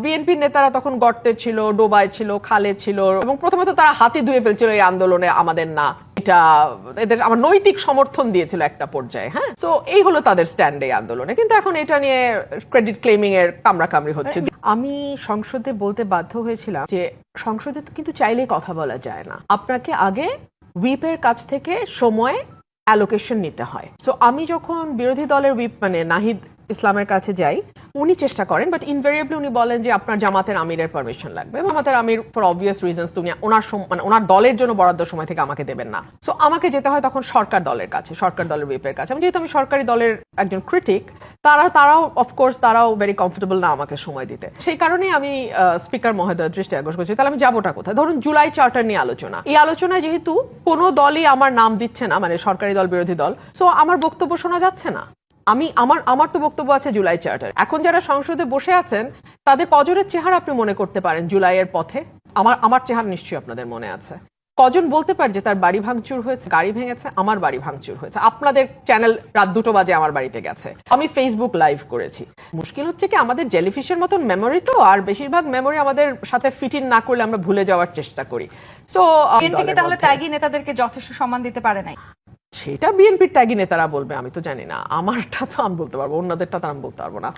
বিএনপির নেতারা তখন গর্তে ছিল, ডোবায় ছিল, খালে ছিল, এবং প্রথমে তো তারা হাতি ধুয়ে ফেলছিল এই আন্দোলনে, আমাদের না, এটা এদের আমার নৈতিক সমর্থন দিয়েছিল একটা পর্যায়ে। হ্যাঁ, তো এই হলো তাদের স্ট্যান্ড এই আন্দোলনে। কিন্তু এখন এটা নিয়ে ক্রেডিট ক্লেমিং এর কামড়াকামড়ি হচ্ছে। আমি সংসদে বলতে বাধ্য হয়েছিলাম যে সংসদে তো কিন্তু চাইলেই কথা বলা যায় না, আপনাকে আগে হুইপের কাছ থেকে সময় অ্যালোকেশন নিতে হয়। সো আমি যখন বিরোধী দলের হুইপ মানে নাহিদ ইসলামের কাছে যাই, উনি চেষ্টা করেন, বাট ইনভেরিয়েবলি উনি বলেন যে আপনার জামাতের আমিরের পারমিশন লাগবে। জামাতের আমির ফর অবভিয়াস রিজনস তুমি ওনার মানে ওনার দলের জন্য বরাদ্দ সময় থেকে আমাকে দেবেন না। সো আমাকে যেতে হয় তখন সরকার দলের কাছে, সরকার দলের হুইপের কাছে। যেহেতু আমি সরকারি দলের একজন ক্রিটিক, তারাও অফকোর্স তারাও ভেরি কমফোর্টেবল না আমাকে সময় দিতে। সেই কারণেই আমি স্পিকার মহোদয়ের দৃষ্টি আকর্ষণ করছি, তাহলে আমি যাবোটা কোথায়? ধরুন জুলাই চার্টার নিয়ে আলোচনা, এই আলোচনায় যেহেতু কোনো দলই আমার নাম দিচ্ছে না, মানে সরকারি দল বিরোধী দল, সো আমার বক্তব্য শোনা যাচ্ছে না। আমার তো বক্তব্য আছে জুলাই চার্টার। এখন যারা সংসদে বসে আছেন তাদের কজনের চেহারা আপনি মনে করতে পারেন জুলাইয়ের পথে? আমার চেহারা নিশ্চয়ই আপনাদের মনে আছে। কজন বলতে পারে যে তার বাড়ি ভাঙচুর হয়েছে, গাড়ি ভেঙেছে? আমার বাড়ি ভাঙচুর হয়েছে, আপনাদের চ্যানেল রাত 2টো বাজে আমার বাড়িতে গেছে, আমি ফেসবুক লাইভ করেছি। মুশকিল হচ্ছে কি, আমাদের জেলিফিশের মতন মেমোরি তো, আর বেশিরভাগ মেমোরি আমাদের সাথে ফিট ইন না করলে আমরা ভুলে যাওয়ার চেষ্টা করি। সো বিএনপি তাহলে ত্যাগী নেতাদেরকে যথেষ্ট সম্মান দিতে পারে নাই? সেটা বিএনপির ত্যাগী নেতারা বলবে, আমি তো জানি না। আমারটা তো আমি বলতে পারবো, অন্যদেরটা তো আমি বলতে পারবো না।